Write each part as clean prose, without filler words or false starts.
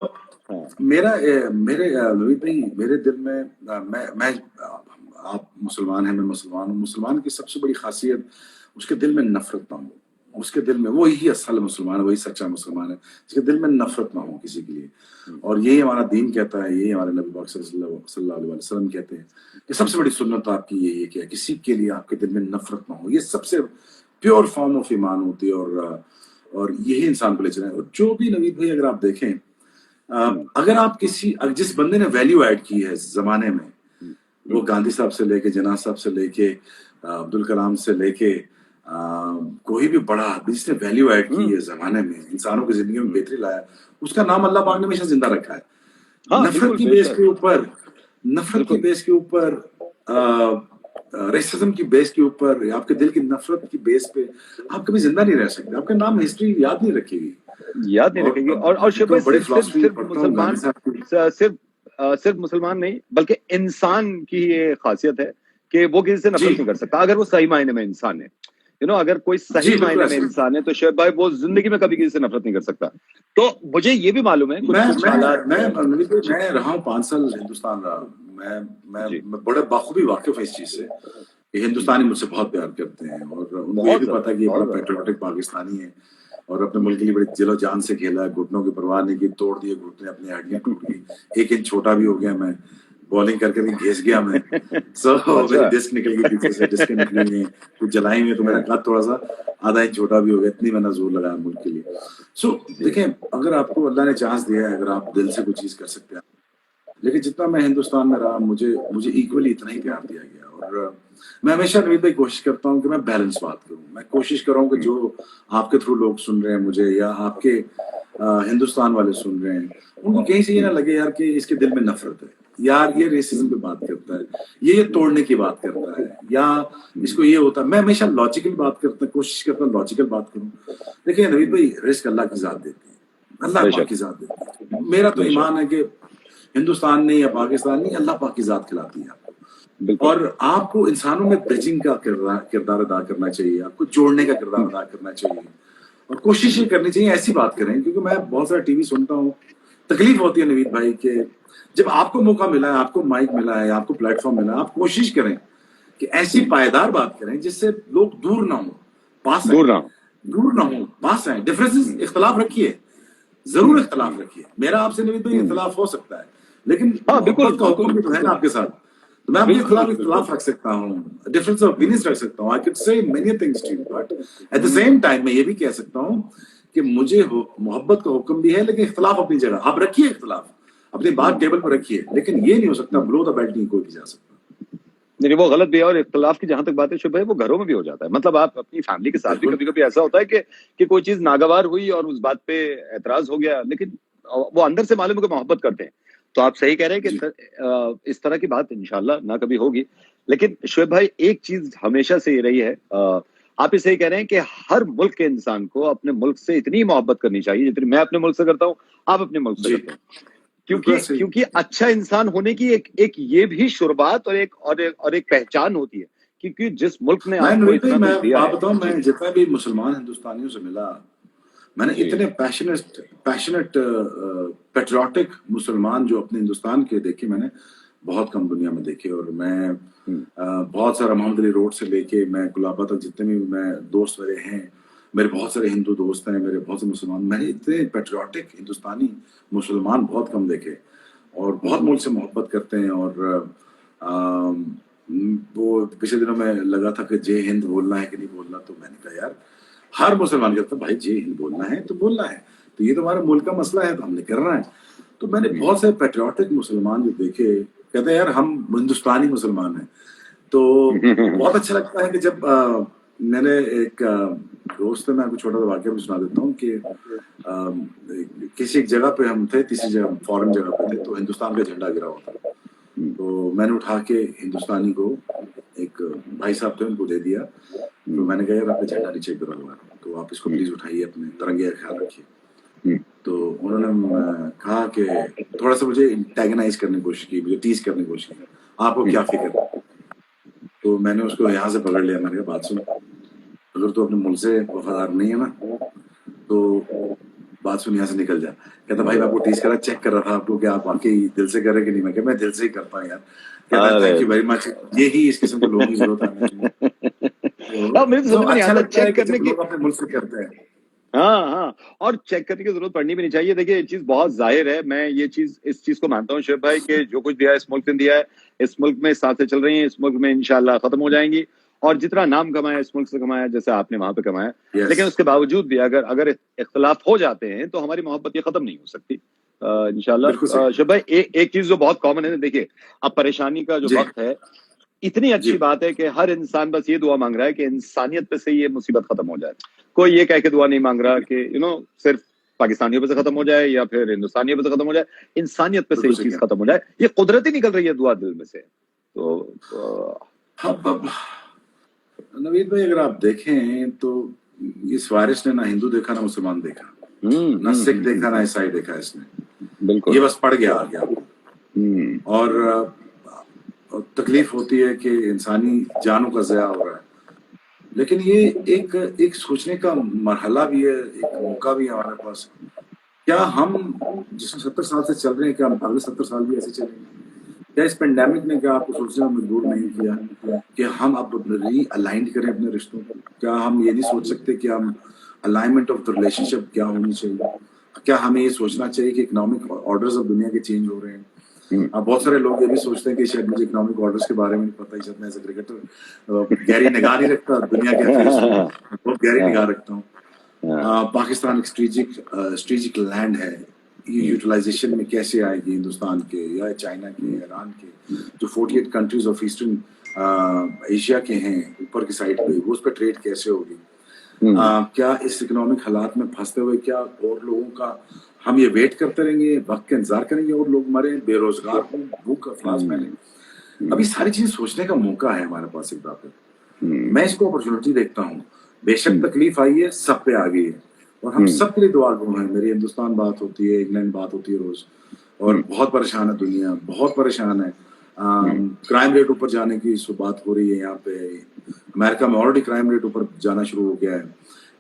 ہاں میرا میرے نوید بھائی، میرے دل میں میں آپ مسلمان ہیں، میں مسلمان ہوں. مسلمان کی سب سے بڑی خاصیت اس کے دل میں نفرت نہ ہو. اس کے دل میں وہی اصل مسلمان ہے، وہی سچا مسلمان ہے اس کے دل میں نفرت نہ ہو کسی کے لیے. اور یہی ہمارا دین کہتا ہے، یہی ہمارے نبی پاک صلی اللہ علیہ وسلم کہتے ہیں کہ سب سے بڑی سنت آپ کی یہی ہے کہ کسی کے لیے آپ کے دل میں نفرت نہ ہو. یہ سب سے پیور فارم آف ایمان ہوتی ہے. اور یہی انسان کو لے چلے. اور جو بھی نوید بھائی اگر آپ دیکھیں، اگر آپ جس بندے نے ویلیو ایڈ کی ہے زمانے میں، وہ گاندھی صاحب سے لے کے جناح صاحب سے لے کے عبد الکلام سے لے کے کوئی بھی بڑا آدمی جس نے ویلیو ایڈ کی ہے زمانے میں، انسانوں کی زندگی میں بہتری لایا، اس کا نام اللہ پاک نے ہمیشہ زندہ رکھا ہے. ہاں نفرت بالکل کی بے بیس شک. کے اوپر، نفرت کی بالکل بیس کے اوپر، ریسزم کی بیس کے اوپر، آپ کے دل کی نفرت کی بیس پہ آپ کبھی زندہ نہیں رہ سکتے. آپ کا نام ہسٹری یاد نہیں رکھے گی. یاد نہیں اور رکھے گی. اب اور میں شعیب تو بھائی بڑی صرف صرف فلاسفی صرف پڑھتا ہوں گاندھی مسلمان، صاحب کی. صرف مسلمان نہیں بلکہ انسان کی یہ خاصیت ہے کہ وہ کسی سے جی نفرت نہیں کر سکتا اگر وہ صحیح معنی میں انسان ہے. اگر کوئی جی صحیح بالکل معنی میں ایسے. انسان ہے تو شعیب بھائی وہ زندگی میں کبھی کسی سے نفرت نہیں کر سکتا. تو مجھے یہ بھی معلوم ہے میں کچھ کچھ میں حالات. میں نوید بھائی، جی میں رہا ہوں 5 سال ہندوستان رہا. میں جی میں بڑے بخوبی واقف ہوں اس چیز سے کہ ہندوستانی مجھ سے بہت پیار کرتے ہیں، اور ان کو یہ بہت بھی زیادہ پتا کہ یہ بڑا بہت زیادہ. پیٹریوٹک پاکستانی ہے اور اپنے ملک کے لیے بڑی دل و جان سے کھیلا ہے. گھٹنوں کی پرواہ نہیں کی، توڑ دیے گھٹنے، اپنی ہڈیاں ٹوٹ گئی. 1 انچ چھوٹا بھی ہو گیا میں، بالنگ کر کے گھس گیا میں. میری اچھا. ڈسک نکل گئی پیچھے سے، ڈسکیں نکلی ہوئی ہیں کچھ جلائی ہوئی ہیں، تو میرا قد تھوڑا سا ½ انچ چھوٹا بھی ہو گیا. اتنی میں نے زور لگایا ملک کے لیے. جی دیکھیں، اگر آپ کو اللہ نے چانس دیا ہے، اگر آپ دل سے کوئی چیز کر سکتے ہیں، لیکن جتنا میں ہندوستان میں رہا، مجھے ایکولی اتنا ہی پیار دیا گیا. اور میں ہمیشہ نوید بھائی کوشش کرتا ہوں کہ میں بیلنس بات کروں. میں کوشش کر رہا ہوں کہ جو آپ کے تھرو لوگ سن رہے ہیں مجھے، یا آپ کے ہندوستان والے سن رہے ہیں، ان کو کہیں سے یہ نہ لگے یار کہ اس کے دل میں نفرت ہے، یار یہ ریسزم پہ بات کرتا ہے، یہ توڑنے کی بات کرتا ہے، یا اس کو یہ ہوتا ہے. میں ہمیشہ لاجیکل بات کرتا ہوں، کوشش کرتا ہوں لاجیکل بات کروں. دیکھیں نوید بھائی، رزق اللہ کی ذات دیتی ہے، اللہ بے پاک شک کی ذات دیتی ہے. میرا تو بے شک. ایمان ہے کہ ہندوستان نہیں یا پاکستان نہیں، اللہ پاک کی ذات کھلاتی ہے آپ کو. بالکل. اور آپ کو انسانوں میں برجنگ کا کردار ادا کرنا چاہیے، آپ کو جوڑنے کا کردار ادا کرنا چاہیے، اور کوشش یہ کرنی چاہیے ایسی بات کریں. کیونکہ میں بہت سارا ٹی وی سنتا ہوں، تکلیف ہوتی ہے نوید بھائی کہ جب آپ کو موقع ملا ہے، آپ کو مائک ملا ہے، آپ کو پلیٹ فارم ملا ہے، آپ کوشش کریں کہ ایسی پائیدار بات کریں جس سے لوگ دور نہ ہوں، پاس آئیں. دور نہ ہو. دور نہ ہوں، پاس آئیں. ڈفرینسز، اختلاف رکھیے، ضرور اختلاف رکھیے. میرا آپ سے نوید بھائی اختلاف ہو سکتا ہے، لیکن ہاں بالکل محبت کا بالکل حکم بھی تو ہے نا بالکل آپ کے ساتھ. تو میں آپ کے بالکل خلاف بالکل. اختلاف رکھ سکتا ہوں، ڈفرینس آف opinions رکھ سکتا ہوں. I could say many things to you, but at the same time میں یہ بھی کہہ سکتا ہوں کہ مجھے محبت کا حکم بھی ہے، لیکن اختلاف اپنی جگہ. آپ رکھیے اختلاف، اپنی بات ٹیبل پر رکھیے، لیکن یہ نہیں ہو سکتا بلو دا بیلٹ نہیں کوئی بھی جا سکتا. نہیں وہ غلط بھی ہے. اور اختلاف کی جہاں تک بات ہے شعیب بھائی، وہ گھروں میں بھی ہو جاتا ہے. مطلب آپ اپنی فیملی کے ساتھ بھی بالکل کبھی کبھی ایسا ہوتا ہے کہ کوئی چیز ناگوار ہوئی اور اس بات پہ اعتراض ہو گیا، لیکن وہ اندر سے معلوم ہے کہ محبت کرتے ہیں. تو آپ صحیح کہہ رہے ہیں جی. کہ اس طرح کی بات انشاءاللہ نہ کبھی ہوگی. لیکن شعیب بھائی ایک چیز ہمیشہ سے یہ رہی ہے، آپ یہ صحیح کہہ رہے ہیں کہ ہر ملک کے انسان کو اپنے ملک سے اتنی محبت کرنی چاہیے جتنی میں اپنے ملک سے کرتا ہوں، آپ اپنے ملک سے جی کرتے ہیں. بالکل کیونکہ ایسے ہی. کیونکہ اچھا انسان ہونے کی ایک یہ بھی شربات اور ایک پہچان ہوتی ہے. کیونکہ جس ملک نے میں آپ کو نوید بھائی، اتنا میں کچھ دیا آپ ہے. بتاؤں، جی میں جتنا بھی مسلمان ہندوستانیوں سے ملا، میں نے جی اتنے پیشنٹ پیٹریوٹک مسلمان جو اپنے ہندوستان کے دیکھے میں نے بہت کم دنیا میں دیکھے. اور میں بہت سارا محمد علی روڈ سے لے کے میں گلابا تک جتنے بھی میں دوست میرے ہیں، میرے بہت سارے ہندو دوست ہیں، میرے بہت سے مسلمان، میں نے اتنے پیٹریوٹک ہندوستانی مسلمان بہت کم دیکھے. اور بہت ملک سے محبت کرتے ہیں. اور وہ پچھلے دنوں میں لگا تھا کہ جے ہند بولنا ہے کہ نہیں بولنا، تو میں نے کہا یار ہر مسلمان کہتا ہے بھائی جے ہند بولنا ہے تو بولنا ہے، تو یہ تو ہمارے ملک کا مسئلہ ہے تو ہم نے کرنا ہے. تو میں نے بہت سے پیٹریوٹک مسلمان جو دیکھے، کہتے ہیں یار ہم ہندوستانی مسلمان ہیں. تو بہت اچھا لگتا ہے کہ جب میں نے ایک دوست ہے، میں آپ کو چھوٹا سا واقعہ بھی سنا دیتا ہوں کہ کسی ایک جگہ پہ ہم تھے، تیسری جگہ فورن جگہ پہ تھے، تو ہندوستان کا جھنڈا گرا ہوا تھا. تو میں نے اٹھا کے ہندوستانی کو، ایک بھائی صاحب تھے، ان کو دے دیا. تو میں نے کہا یار آپ کا جھنڈا نیچے گرا ہوا ہے، تو آپ اس کو پلیز اٹھائیے، اپنے ترنگے کا خیال رکھیے. تو انہوں نے کہا کہ تھوڑا سا مجھے انٹیگنائز کرنے کی کوشش کی، مجھے ٹیز کرنے کی کوشش کی، آپ کو کیا فکر ہے. تو میں نے اس کو یہاں سے پکڑ لیا. میں نے کہا بات سن، اگر تو اپنے ملک سے وفادار نہیں ہے نا، تو बात सुन यहाँ से निकल जा। कहता भाई मैं आपको टीज कर रहा, चेक कर रहा था आपको कि आप वाकई दिल से कर रहे कि नहीं। मैं कहा मैं दिल से ही करता हूँ यार। कहता है थैंक यू वेरी मच, यही इस किस्म के लोगों की जरूरत है। मुझे तो समझ में नहीं अच्छा आता लगता है चेक कि करने जब की। लोग अपने मुल्क से करते हैं। हाँ हाँ, और चेक करने की जरूरत पड़नी भी नहीं चाहिए। देखिए ये चीज बहुत जाहिर है, मैं ये चीज इस चीज को मानता हूँ शुएब भाई कि जो कुछ दिया है इस मुल्क ने दिया है, इस मुल्क में सांसें चल रही हैं, इस मुल्क में इंशाल्लाह खत्म हो जाएंगी। और जितना नाम कमाया इस मुल्क से कमाया, जैसे आपने वहां पे कमाया, Yes. लेकिन उसके बावजूद भी अगर अगर इख्तलाफ हो जाते हैं तो हमारी मोहब्बत ये खत्म नहीं हो सकती बिल्कुल इंशाल्लाह। सही। शुएब भाई एक चीज जो बहुत कॉमन है, देखिए अब परेशानी का जो जी वक्त है, इतनी जी अच्छी बात है कि हर इंसान बस ये दुआ मांग रहा है कि इंसानियत पे से ये मुसीबत खत्म हो जाए। कोई ये कह के दुआ नहीं मांग रहा कि सिर्फ पाकिस्तानियों पे से खत्म हो जाए या फिर हिंदुस्तानियों पे से खत्म हो जाए, इंसानियत पे से बिल्कुल ये सही चीज कहा। खत्म हो जाए। ये कुदरती निकल रही है दुआ दिल में से। तो अब नवीद भाई अगर आप देखें तो इस वायरस ने ना हिंदू देखा ना मुसलमान देखा, ना सिख देखा ना ईसाई देखा, इसने बिल्कुल ये बस पड़ गया आ गया। और तकलीफ होती है कि इंसानी जानों का ज़या हो रहा है, लेकिन ये एक सोचने का मरहला भी है, एक मौका भी है हमारे पास। क्या हम जिसमें 70 साल से चल रहे हैं, क्या हम अगले 70 साल भी ऐसे चलेंगे? क्या इस पेंडेमिक ने क्या आपको सोचने में मजबूर नहीं किया कि हम अब री अलाइंड करें अपने रिश्तों को? क्या हम ये नहीं सोच सकते कि हम अलाइनमेंट ऑफ द रिलेशनशिप क्या होनी चाहिए? क्या हमें ये सोचना चाहिए कि इकोनॉमिक ऑर्डर्स ऑफ दुनिया के चेंज हो रहे हैं? अब बहुत सारे लोग ये भी सोचते हैं कि शायद मुझे इकोनॉमिक ऑर्डर्स के बारे में नहीं पता, शायद मैं एज ए क्रिकेटर गहरी निगाह नहीं रखता दुनिया के अफेयर्स में, बहुत गहरी निगाह रखता हूँ। पाकिस्तान एक स्ट्रेटेजिक लैंड है, ये यूटिलाइजेशन में कैसे आएगी हिंदुस्तान के या चाइना के, ईरान के, जो 48 कंट्रीज ऑफ ईस्टर्न एशिया के हैं ऊपर की साइड पे, वो उस पर ट्रेड कैसे होगी? क्या इस इकोनॉमिक हालात में फंसते हुए क्या और लोगों का हम ये वेट करते रहेंगे, वक्त का इंतजार करेंगे और लोग मरे, बेरोजगार हों, भूख अफलास फैले? अभी सारी चीजें सोचने का मौका है हमारे पास एक बात है। मैं इसको अपॉर्चुनिटी देखता हूँ। बेशक तकलीफ आई है, सब पे आ गई है और हम सबके लिए दुआ गो हैं। मेरी हिंदुस्तान बात होती है, इंग्लैंड बात होती है रोज, और बहुत परेशान है दुनिया, बहुत परेशान है। क्राइम रेट ऊपर जाने की बात हो रही है यहाँ पे। अमेरिका में ऑलरेडी क्राइम रेट ऊपर जाना शुरू हो गया है।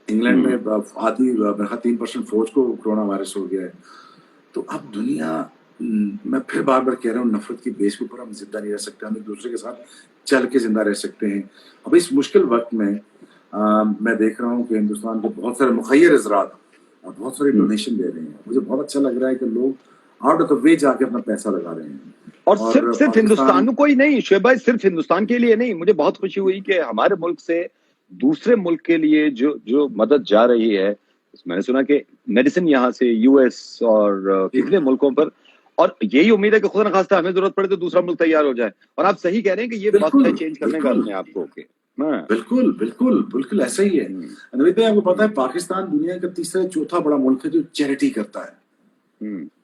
इंग्लैंड में आधी 3% फौज को कोरोना वायरस हो गया है। तो अब दुनिया, मैं फिर बार बार कह रहा हूँ, नफरत की बेस के ऊपर हम जिंदा नहीं रह सकते, हम एक दूसरे के साथ चल के जिंदा रह सकते हैं। अब इस मुश्किल वक्त में मैं देख रहा हूँ कि हिंदुस्तान के बहुत सारे मुखैर हजरात बहुत सारे डोनेशन दे रहे हैं। मुझे बहुत अच्छा लग रहा है कि लोग आउट ऑफ द वे जाके अपना पैसा लगा रहे हैं। और सिर्फ हिंदुस्तान को ही नहीं शुएब भाई, सिर्फ हिंदुस्तान के लिए नहीं, मुझे बहुत खुशी हुई कि हमारे मुल्क से दूसरे मुल्क के लिए जो मदद जा रही है। मैंने सुना कि मेडिसिन यहाँ से यूएस और कितने मुल्कों पर, और यही उम्मीद है कि खुदा न खास्ता हमें जरूरत पड़े तो दूसरा मुल्क तैयार हो जाए। और आप सही कह रहे हैं कि ये वक्त है चेंज करने का अपने आप को। बिल्कुल बिल्कुल बिल्कुल ऐसा ही है। नवीद भाई आपको पता है पाकिस्तान दुनिया का तीसरा चौथा बड़ा मुल्क है जो चैरिटी करता है।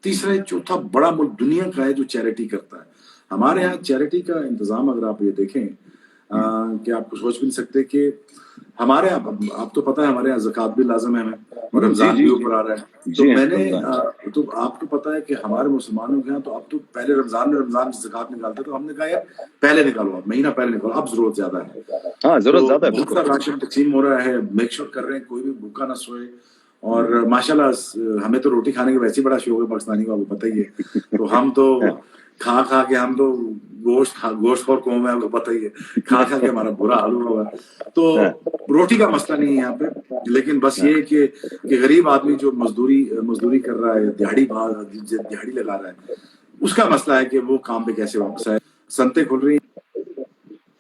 तीसरा चौथा बड़ा मुल्क दुनिया का है जो चैरिटी करता है। हमारे यहाँ चैरिटी का इंतजाम अगर आप ये देखें कि आपको सोच भी नहीं सकते कि हमारे आप तो पता है हमारे यहाँ ज़कात भी लाजम है हमें, और रमजान भी ऊपर आ रहा है। तो मैंने तो आपको पता है कि हमारे मुसलमानों के यहाँ तो अब तो पहले रमजान की ज़कात निकालते, तो हमने कहा यार पहले निकालो, आप महीना पहले निकालो, अब जरूरत ज्यादा है। जरूरत ज्यादा है, बहुत सारा राशन तकसीम हो रहा है, मेक श्योर कर रहे हैं कोई भी भूखा ना सोए। और माशाल्लाह हमें तो रोटी खाने का वैसे ही बड़ा शौक है पाकिस्तानी को, आपको पता ही है। तो हम तो खा के हम तो गोश्त और कौम है, आपको पता ही है, खा के हमारा बुरा हाल होगा। तो रोटी का मसला नहीं है यहाँ पे, लेकिन बस ये कि गरीब आदमी जो मजदूरी कर रहा है, दिहाड़ी लगा रहा है, उसका मसला है कि वो काम पे कैसे वापस आए। संतें खुल रही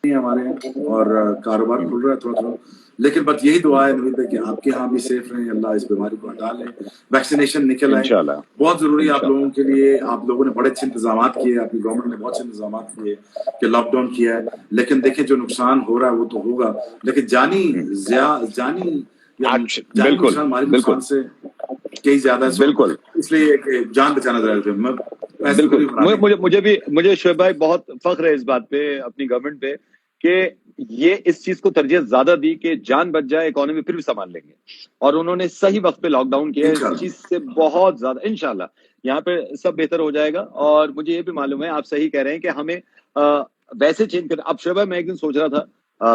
हैं हमारे यहाँ और कारोबार खुल रहा है थोड़ा थोड़ा, लेकिन बस यही दुआ है नवीद भाई कि आपके यहाँ भी सेफ रहें, अल्लाह इस बीमारी को हटा ले, वैक्सीनेशन निकल आए, बहुत जरूरी है आप लोगों के लिए। आप लोगों ने बड़े अच्छे इंतजाम किए, आपकी गवर्नमेंट ने बहुत अच्छे इंतजाम किए कि लॉकडाउन किया है, लेकिन देखिए जो नुकसान हो रहा है वो तो होगा, लेकिन जानी नुकसान से कई ज्यादा, बिल्कुल, इसलिए जान बचाना जरूरी है। मुझे शुएब भाई बहुत फख्र है इस बात पे, अपनी गवर्नमेंट पे, कि ये इस चीज को तरजीह ज्यादा दी कि जान बच जाए, इकोनॉमी फिर भी संभाल लेंगे। और उन्होंने सही वक्त पे लॉकडाउन किया, इस चीज से बहुत ज्यादा इंशाल्लाह यहाँ पे सब बेहतर हो जाएगा। और मुझे ये भी मालूम है, आप सही कह रहे हैं कि हमें वैसे चेंज करना। अब शुएब भाई मैं एक दिन सोच रहा था,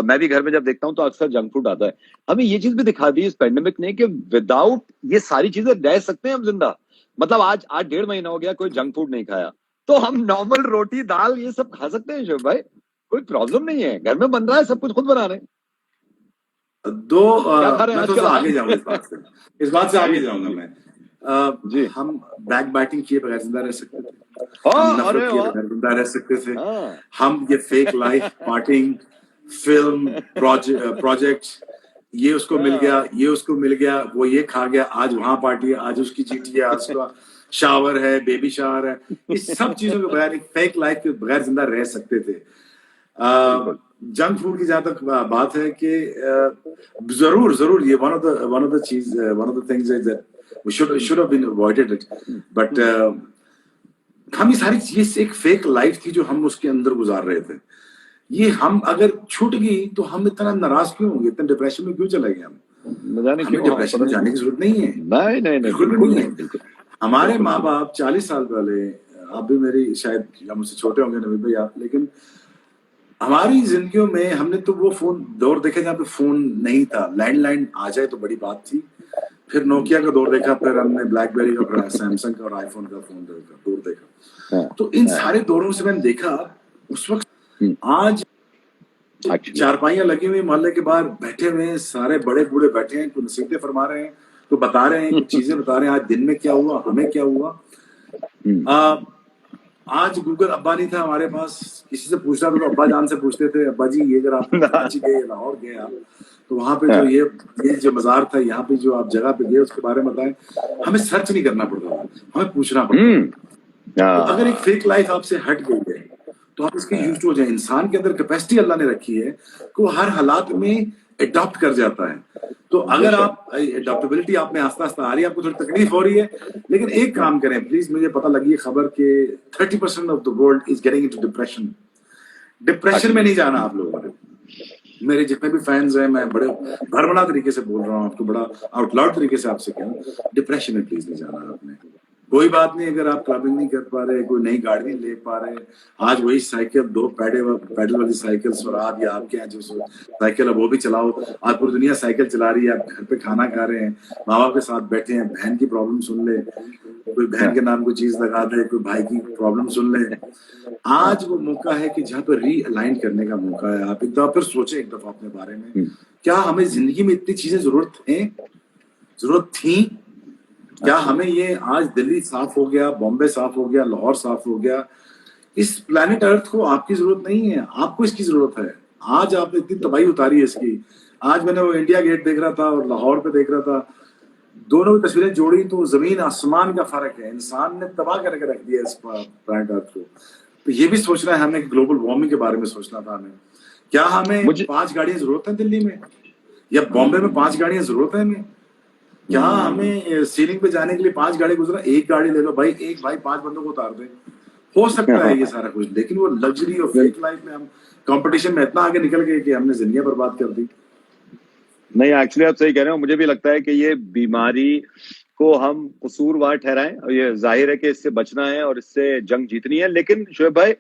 میں بھی گھر میں جب دیکھتا ہوں تو اکثر جنک فوڈ آتا ہے. ہمیں یہ چیز بھی دکھا دی اس پینڈیمک نے کہ وداؤٹ یہ ساری چیزیں رہ سکتے ہیں ہم زندہ. مطلب آج 1.5 مہینہ ہو گیا کوئی جنک فوڈ نہیں کھایا تو ہم نارمل روٹی دال یہ سب کھا سکتے ہیں شعیب بھائی, کوئی پرابلم نہیں ہے, گھر میں بن رہا ہے, سب کچھ خود بنا رہے ہیں. کیا کھا رہے ہیں میں آج تھوڑا کل سا آپ؟ آگے جاؤں گا اس بات سے آگے جاؤں گا میں. جی ہم بیک بائٹنگ کیے بغیر زندہ رہ سکتے تھے, ہم ہاں, ارے نفرت کیے واہ, بغیر زندہ رہ سکتے تھے, ہاں ہم یہ fake life parting film project, یہ اس کو مل گیا, یہ اس کو مل گیا, وہ یہ کھا گیا, آج وہاں پارٹی ہے, آج اس کی جیٹی ہے, آج اس کا شاور ہے, بیبی شاور ہے, اس سب چیزوں کے بغیر ایک فیک لائف کے بغیر زندہ رہ سکتے تھے. جنک فوڈ کی جہاں تک بات ہے کہ ضرور یہ one of the things that we should have been avoided it, but ہم یہ ساری چیز ایک فیک لائف تھی جو ہم اس کے اندر گزار رہے تھے. یہ ہم اگر چھوٹ گئی تو ہم اتنا ناراض کیوں ہوں گے, اتنے ڈپریشن میں کیوں چلے گئے ہم؟ ہمیں ڈپریشن میں جانے کی ضرورت نہیں ہے, نہیں بالکل بھی نہیں ہے. ہمارے ماں باپ 40 سال پہلے, آپ بھی میری شاید مجھ سے چھوٹے ہوں گے نوید بھائی آپ, لیکن ہماری زندگیوں میں ہم نے تو وہ فون دور دیکھا جہاں پہ فون نہیں تھا, لینڈ لائن آ جائے تو بڑی بات تھی, پھر نوکیا کا دور دیکھا, پھر ہم نے بلیک بیری کا, پھر سیمسنگ کا اور آئی فون کا فون دور دیکھا. تو ان سارے دوروں سے میں نے دیکھا اس وقت, آج چارپائیاں لگی ہوئی محلے کے باہر بیٹھے ہوئے ہیں, سارے بڑے بوڑھے بیٹھے ہیں, کوئی نصیحتیں فرما رہے ہیں, کوئی بتا رہے ہیں, کچھ چیزیں بتا رہے ہیں, آج دن میں کیا ہوا, ہمیں کیا ہوا. آج گوگل ابا نہیں تھا ہمارے پاس, کسی سے پوچھنا تھا تو ابا جان سے پوچھتے تھے, ابا جی یہ اگر آپ کراچی گئے, لاہور گئے آپ, تو وہاں پہ جو یہ جو مزار تھا, یہاں پہ جو آپ جگہ پہ گئے اس کے بارے میں بتائیں. ہمیں سرچ نہیں کرنا پڑتا تھا, ہمیں پوچھنا پڑتا تھا. تو اگر ایک فیک لائف آپ سے ہٹ گئی ہے تو آپ اس کے یوز ٹو ہو جائیں. انسان کے اندر کیپیسٹی اللہ نے رکھی ہے کہ وہ ہر حالات میں اڈاپٹ کر جاتا ہے. تو اگر آپ اڈاپٹیبلٹی آپ میں آہستہ آہستہ آ رہی ہے, آپ کو تھوڑی تکلیف ہو رہی ہے, لیکن ایک کام کریں پلیز, مجھے پتہ لگی خبر کہ 30% of the world is getting into depression. Depression میں نہیں جانا آپ لوگوں نے. میرے جتنے بھی فینز ہیں, میں بڑے بھربنا طریقے سے بول رہا ہوں آپ کو, بڑا آؤٹ لاؤڈ طریقے سے آپ سے کہوں, ڈپریشن میں پلیز نہیں جانا آپ نے. کوئی بات نہیں اگر آپ کلبنگ نہیں کر پا رہے, کوئی نئی گاڑی نہیں لے پا رہے, آج وہی سائیکل 2 پیڈل والی سائیکل سوراب یا آپ کے یہاں جو سائیکل ہے وہ بھی چلاؤ. آج پوری دنیا سائیکل چلا رہی ہے, آپ گھر پہ کھانا کھا رہے ہیں, ماں باپ کے ساتھ بیٹھے ہیں, بہن کی پرابلم سن لے, کوئی بہن کے نام کوئی چیز لگا دے, کوئی بھائی کی پرابلم سن لے. آج وہ موقع ہے کہ جہاں پہ ری الائن کرنے کا موقع ہے. آپ ایک دفعہ پھر سوچیں ایک دفعہ اپنے بارے میں, کیا ہمیں زندگی میں اتنی چیزیں ضرورت تھیں؟ کیا ہمیں یہ آج دلی صاف ہو گیا, بامبے صاف ہو گیا, لاہور صاف ہو گیا, اس پلانٹ ارتھ کو آپ کی ضرورت نہیں ہے, آپ کو اس کی ضرورت ہے. آج آپ نے اتنی تباہی اتاری ہے اس کی. آج میں نے وہ انڈیا گیٹ دیکھ رہا تھا اور لاہور پہ دیکھ رہا تھا, دونوں کی تصویریں جوڑی تو زمین آسمان کا فرق ہے. انسان نے تباہ کر کے رکھ دیا اس پلانٹ ارتھ کو. تو یہ بھی سوچنا ہے ہمیں, گلوبل وارمنگ کے بارے میں سوچنا تھا ہمیں. کیا ہمیں 5 گاڑیاں ضرورت ہیں دلی میں, یا بامبے میں 5 گاڑیاں ضرورت ہیں ہمیں؟ کیا ہمیں سیلنگ پہ جانے کے لیے 5 گاڑی گزرا, 1 گاڑی لے لو بھائی, ایک بھائی 5 بندوں کو اتار دے. ہو سکتا ہے یہ سارا کچھ, لیکن وہ لگژری اور فیک لائف میں ہم کمپٹیشن میں اتنا آگے نکل گئے کہ ہم نے زندگیاں برباد کر دی. نہیں ایکچولی آپ صحیح کہہ رہے ہو, مجھے بھی لگتا ہے کہ یہ بیماری کو ہم قصوروار ٹھہرائیں, اور یہ ظاہر ہے کہ اس سے بچنا ہے اور اس سے جنگ جیتنی ہے. لیکن شعیب بھائی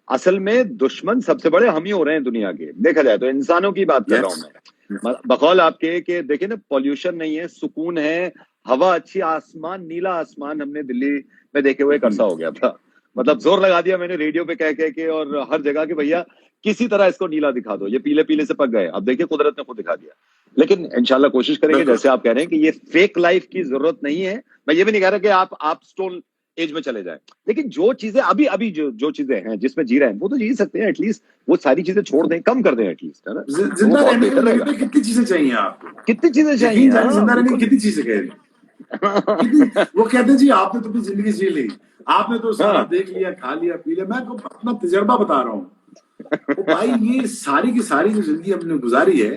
اصل میں دشمن سب سے بڑے ہم ہی ہو رہے ہیں دنیا کے, دیکھا جائے تو انسانوں کی بات کر رہا ہوں میں, بقول آپ کے کہ دیکھیں نا, پولوشن نہیں ہے, سکون ہے, ہوا اچھی, آسمان نیلا آسمان ہم نے دلی میں دیکھے ہوئے عرصہ ہو گیا تھا. مطلب زور لگا دیا میں نے ریڈیو پہ کہہ کے اور ہر جگہ کہ بھیا کسی طرح اس کو نیلا دکھا دو, یہ پیلے پیلے سے پک گئے. اب دیکھیے قدرت نے خود دکھا دیا. لیکن انشاءاللہ کوشش کریں گے, جیسے آپ کہہ رہے ہیں کہ یہ فیک لائف کی ضرورت نہیں ہے. میں یہ بھی نہیں کہہ رہا کہ آپ اسٹون ایج میں چلے جائیں, لیکن جو چیزیں ابھی جو چیزیں ہیں جس میں جی رہے ہیں وہ تو جی سکتے ہیں. ایٹ لیسٹ وہ ساری چیزیں چھوڑ دیں, کم کر دیں ایٹ لیسٹ, ہے نا. زندہ رہنے کے لیے کتنی چیزیں چاہیے آپ کو, کتنی چیزیں چاہیے, یقین جانے زندہ رہنے کی کتنی چیزیں کہہ رہی. وہ کہتے ہیں جی آپ نے تو اپنی زندگی جی لی, آپ نے تو سارا دیکھ لیا, کھا لیا, پی لیا. میں اپنا تجربہ بتا رہا ہوں بھائی, یہ ساری کی ساری جو زندگی ہم نے گزاری ہے,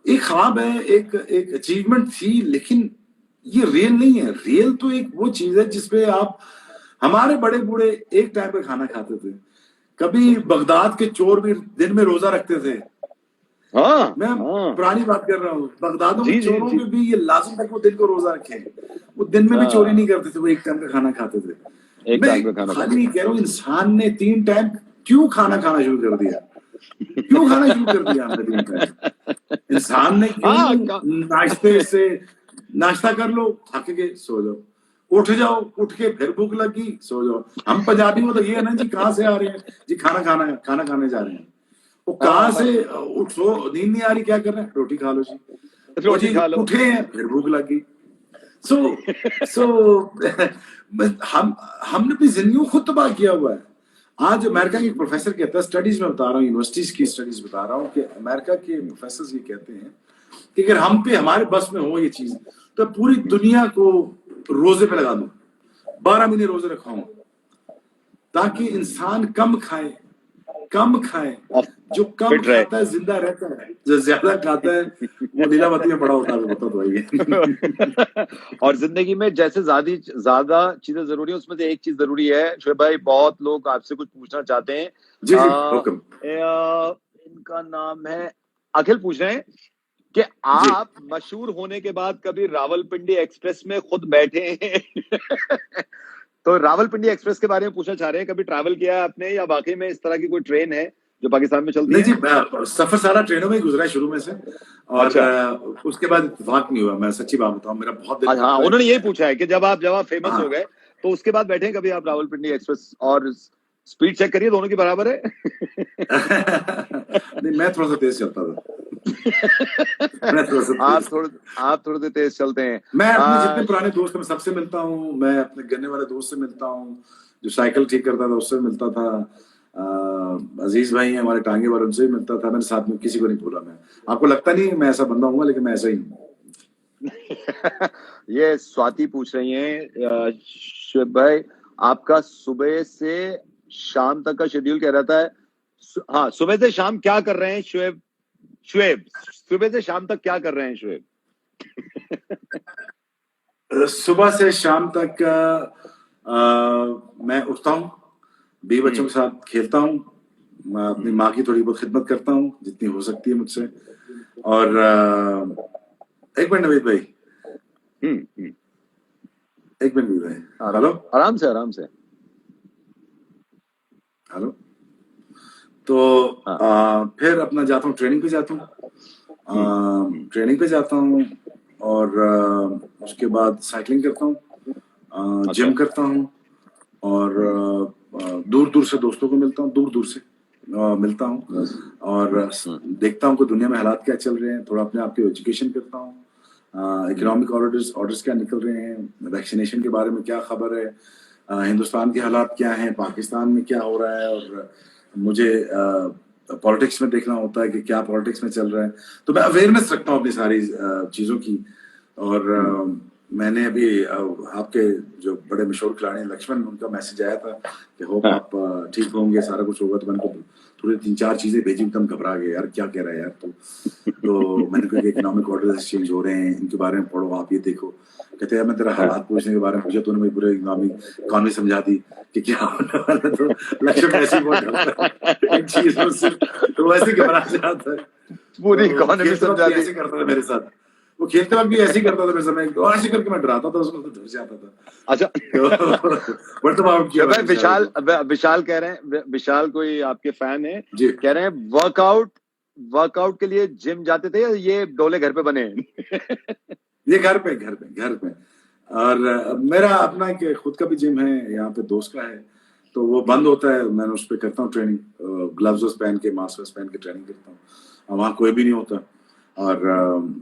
ایک خواب ہے, ایک اچیومنٹ تھی, لیکن یہ ریئل نہیں ہے. ریئل تو ایک وہ چیز ہے جس پہ آپ, ہمارے بڑے بوڑھے ایک ٹائم پہ کھانا کھاتے تھے. کبھی بغداد کے چور بھی دن میں روزہ رکھتے تھے. میں پرانی بات کر رہا ہوں, بغدادوں کے چوروں میں بھی یہ لازم تھا کہ وہ دن کو روزہ رکھیں. وہ دن میں بھی چوری نہیں کرتے تھے, وہ ایک ٹائم کا کھانا کھاتے تھے. میں خالی کہہ رہا ہوں انسان نے 3 ٹائم کیوں کھانا کھانا شروع کر دیا؟ क्यों खाना शुरू कर दिया हमने दिन का? इंसान ने क्यों नाश्ता कर लो, थक गए सो जाओ, उठ जाओ, उठ के फिर भूख लगी सो जाओ। हम पंजाबी में तो ये है ना जी, कहाँ से आ रहे हैं जी, खाना खाने जा रहे हैं। वो कहाँ से उठो, नींद नहीं आ रही, क्या कर रहे हैं, रोटी खा लो जी, रोटी खा लो, उठे हैं फिर भूख लगी। सो हमने अपनी जिंदगी को खुद तबाह किया हुआ है। आज अमेरिका के प्रोफेसर कहता है, स्टडीज में बता रहा हूँ, यूनिवर्सिटीज की स्टडीज बता रहा हूँ कि अमेरिका के प्रोफेसर ये कहते हैं कि अगर हम पे हमारे बस में हो ये चीज, तो पूरी दुनिया को रोजे पे लगा दूं, 12 महीने रोजे रखाऊं, ताकि इंसान कम खाए, जो कम खाता है जिंदा रहता है, जो ज्यादा खाता है वो लीलावती में बड़ा होता है, बता दो ये। और जिंदगी में जैसे ज्यादा चीजें जरूरी है, उसमें से एक चीज जरूरी है शोएब भाई, बहुत लोग आपसे कुछ पूछना चाहते हैं। जी हुक्म। इनका नाम है अखिल, पूछ रहे हैं कि आप मशहूर होने के बाद कभी रावलपिंडी एक्सप्रेस में खुद बैठे हैं? तो रावलपिंडी एक्सप्रेस के बारे में पूछना चाह रहे हैं, कभी ट्रैवल किया है आपने, या वाकई में इस तरह की कोई ट्रेन है जो पाकिस्तान में चलती है? नहीं जी, सफर सारा ट्रेनों में गुजरा है शुरू में से, और उसके बाद इत्तेफाक नहीं हुआ। मैं सच्ची बात बताऊं, मेरा बहुत दिल। हाँ, उन्होंने यही पूछा है कि जब आप फेमस हो गए तो उसके बाद बैठे कभी आप रावलपिंडी एक्सप्रेस, और स्पीड चेक करिए, दोनों की बराबर है? नहीं, मैं थोड़ा सा तेज चलता था। आप थोड़े तेज चलते हैं। मैं अपने जितने पुराने दोस्त हैं सबसे मिलता हूँ, मैं अपने गन्ने वाले दोस्त से मिलता हूँ, जो साइकिल ठीक करता था उससे मिलता था, अजीज भाई हैं हमारे टांगे वाले, उनसे भी मिलता था। मैंने साथ में किसी को नहीं भूला। मैं, आपको लगता नहीं मैं ऐसा बंदा हूँ, लेकिन मैं ऐसा ही हूँ। ये स्वाति पूछ रही हैं, शोएब भाई आपका सुबह से शाम तक का शेड्यूल क्या रहता है? हाँ, सुबह से शाम क्या कर रहे हैं शोएब? सुबह से शाम तक क्या कर रहे हैं शोएब? सुबह से शाम तक मैं उठता हूँ, 20 बच्चों के साथ खेलता हूँ, मैं अपनी माँ की थोड़ी बहुत खिदमत करता हूँ जितनी हो सकती है मुझसे। और एक मिनट नवीद भाई, एक मिनट भाई, हेलो, आराम से हेलो। तो फिर अपना जाता हूँ, ट्रेनिंग पे जाता हूँ, और उसके बाद साइकिलिंग करता हूँ, जिम करता हूँ, और दूर दूर से दोस्तों को मिलता हूँ, मिलता हूँ, और देखता हूँ कि दुनिया में हालात क्या चल रहे हैं, थोड़ा अपने आप की एजुकेशन करता हूँ, इकोनॉमिक ऑर्डर्स क्या निकल रहे हैं, वैक्सीनेशन के बारे में क्या खबर है, हिंदुस्तान के हालात क्या हैं, पाकिस्तान में क्या हो रहा है, और मुझे पॉलिटिक्स में देखना होता है कि क्या पॉलिटिक्स में चल रहा है। तो मैं अवेयरनेस रखता हूँ अपनी सारी चीज़ों की। और मैंने अभी आपके जो बड़े मशहूर खिलाड़ी लक्ष्मण, उनका मैसेज आया था कि होप आप ठीक होंगे, सारा कुछ होगा, तो मैंने को थोड़ी 3-4 चीजें भेजी, एकदम घबरा गए, यार क्या कह रहा है यार। तो मैंने कहा कि इकोनॉमिक ऑर्डर एक्सचेंज हो रहे हैं, इनके बारे में पढ़ो, आप ये देखो। कहते हैं मैं तेरा हालात पूछने के बारे में पूछा, तूने मुझे पूरे इकोनॉमी समझा दी कि क्या होने वाला। तो लक्ष्मण ऐसे इन चीजों से तो वैसे घबरा जाता है, पूरी इकोनॉमी समझा दी। ऐसे करता था मेरे साथ, वो खेलते वक्त भी ऐसे ही करता था मेरे समय, तो ऐसे करके मैं डराता था उसको, तो डर जाता था। अच्छा, विशाल कह रहे हैं, विशाल कोई आपके फैन है, कह रहे हैं वर्कआउट के लिए जिम जाते थे या ये डोले घर पे बने? ये घर पे। और मेरा अपना खुद का भी जिम है, यहाँ पे दोस्त का है, तो वो बंद होता है, मैं उस पर करता हूँ ट्रेनिंग, ग्लव्स पहन के, मास्क पहन के ट्रेनिंग करता हूँ। वहाँ कोई भी नहीं होता, और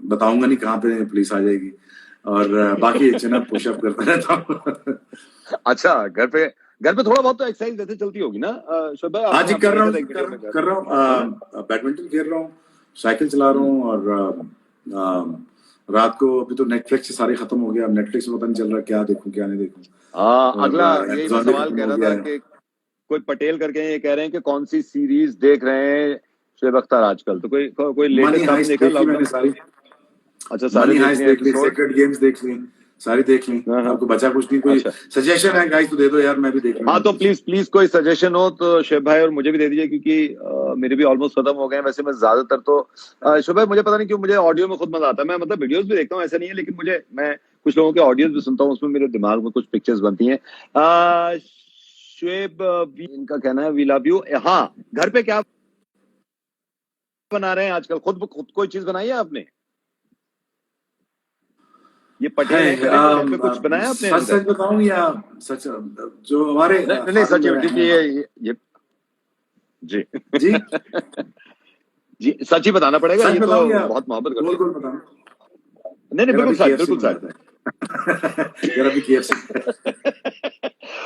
बताऊंगा नहीं कहाँ पे पुलिस आ जाएगी, और बाकी चिनअप पुशअप करता रहता हूँ। अच्छा, घर पे थोड़ा बहुत तो एक्सरसाइज वैसे चलती होगी ना शोएब भाई? आज कर रहा हूँ, बैडमिंटन खेल रहा हूँ, साइकिल चला रहा हूँ, और रात को अभी तो नेटफ्लिक्स सारे खत्म हो गया, अब नेटफ्लिक्स में पता नहीं चल रहा क्या देखूं क्या नहीं देखूं। अगला यही सवाल कह रहा था कि कोई पटेल करके ये कह रहे हैं कि कौन सी सीरीज देख रहे हैं शोएब अख्तर आजकल, तो कोई लेटेस्ट आपने देखा? मैंने सारी, अच्छा, सारी देख ली, सेक्रेड गेम्स देख ली, सारी देख ली। आपको बचा कुछ नहीं? कोई सजेशन है गाइस तो दे दो यार, मैं भी देख लूं। हाँ, तो प्लीज कोई सजेशन हो तो शोएब भाई और मुझे भी दे दीजिए, क्योंकि मेरे भी ऑलमोस्ट खत्म हो गए हैं। वैसे मैं ज्यादातर तो शोएब भाई, मुझे पता नहीं क्यों मुझे ऑडियो में खुद मजा आता है। मैं मतलब वीडियोस भी देखता हूँ, ऐसा नहीं है, लेकिन मैं कुछ लोगों के ऑडियोज भी सुनता हूँ, उसमें मेरे दिमाग में कुछ पिक्चर्स बनती हैं। शोएब, इनका कहना है वी लव यू। हाँ, घर पे क्या बना रहे हैं आजकल? खुद कोई चीज बनाई है आपने? ये है पटेल है कह रहे हैं, घर पे कुछ बनाया आपने? सच सच बताऊं या सच जो हमारे नहीं सच फादर क्योंकि हैं ये जी जी जी सच ही बताना पड़ेगा, सच ये तो बताऊं या बहुत मोहब्बत गोल करते गोल बताऊं? हैं। नहीं यार बिल्कुल अभी सच, KFC बिल्कुल मंगाया सच। था यार अभी KFC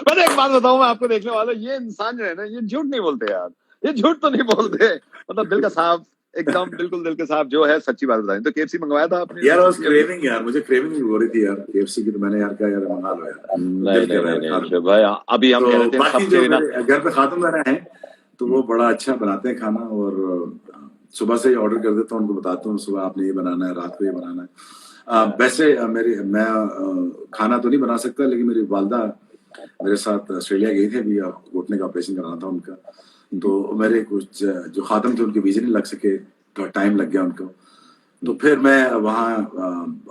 मैंने एक बात बताऊं मैं आपको देखने वाला, ये इंसान जो है ना, ये झूठ नहीं बोलते यार, ये झूठ तो नहीं बोलते, मतलब दिल का साफ, एकदम बिल्कुल दिल के साफ जो है सच्ची बात बताएं। तो KFC मंगवाया था आपने यार रिसेंटली अभी? क्रेविंग यार, मुझे क्रेविंग हो रही थी यार KFC की, तो मैंने यार कहा यार मंगा लो यार, नहीं दिल कर नहीं रहा नहीं है नहीं खा लो। शोएब भाई, अभी हम कह रहे तो थे बाकी सबके जो ना। मेरे घर पे खातम वगैरह हैं तो वो बड़ा अच्छा बनाते हैं खाना, और सुबह से ही ऑर्डर कर देता हूँ, उनको बताता हूँ सुबह आपने ये बनाना है, रात को ये बनाना है। वैसे मैं खाना तो नहीं बना सकता, लेकिन मेरी वालदा मेरे साथ ऑस्ट्रेलिया गई थी, अभी घुटने का ऑपरेशन कराना था उनका, तो मेरे कुछ जो खातम थे उनके वीजे नहीं लग सके, तो टाइम लग गया उनको। तो फिर मैं वहाँ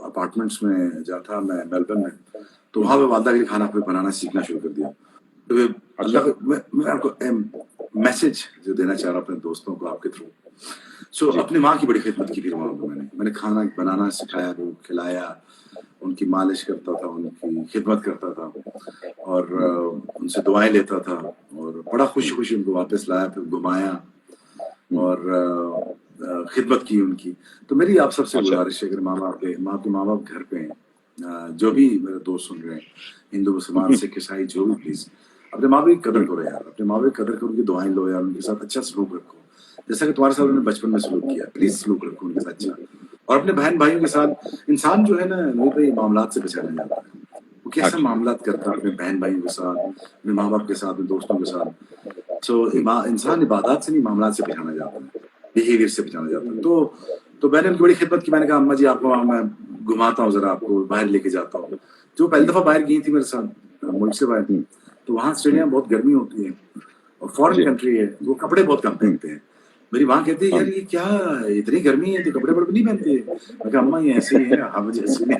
अपार्टमेंट्स में जा था, मैं मेलबर्न में, तो वहाँ पे वालदा के लिए खाना फिर बनाना सीखना शुरू कर दिया। तो अल्लाह को मैं आपको मैसेज जो देना चाह रहा हूँ अपने दोस्तों को आपके थ्रू, अपनी माँ की बड़ी खिदमत की थी वहाँ पे। मैंने खाना बनाना सिखाया, वो खिलाया, उनकी मालिश करता था, उनकी खिदमत करता था, और उनसे दुआएं लेता था, और बड़ा खुशी खुशी उनको वापस लाया, फिर घुमाया और खिदमत की उनकी। तो मेरी आप सबसे गुजारिश है, अगर माँ बाप घर पे हैं, जो भी मेरे दोस्त सुन रहे हैं, हिंदू मुसलमान सिख ईसाई जो भी, प्लीज अपने माँ बाप की कदर करो यार, अपने माँ बाप की कदर करो, उनकी दुआएं लो यार, उनके साथ अच्छा सलूक रखो, जैसा कि तुम्हारे साथ उन्होंने बचपन में सलूक किया, प्लीज सलूक रखो उनके साथ अच्छा। और अपने बहन भाइयों के साथ, इंसान जो है ना वही पे मामलात से पहचाना जाता है, वो कैसा मामलात करता है अपने बहन भाइयों के साथ, अपने माँ बाप के साथ, अपने दोस्तों के साथ। इंसान इबादत से नहीं मामलात से पहचाना जाता है, बिहेवियर से पहचाना जाता है। तो मैंने उनकी बड़ी खिदमत की, मैंने कहा अम्मा जी आपको मैं घुमाता हूँ, जरा आपको बाहर लेके जाता हूँ। जो पहली दफा बाहर गई थी मेरे साथ मुल्क से बाहर, तो वहाँ ऑस्ट्रेलिया में बहुत गर्मी होती है और फॉरेन कंट्री है, वो कपड़े बहुत कम पहनते हैं। मेरी माँ कहती है यार ये क्या, इतनी गर्मी है तो कपड़े बड़े नहीं पहनते? मैं कहा अम्मा ये ऐसे ही है, हम जैसे नहीं।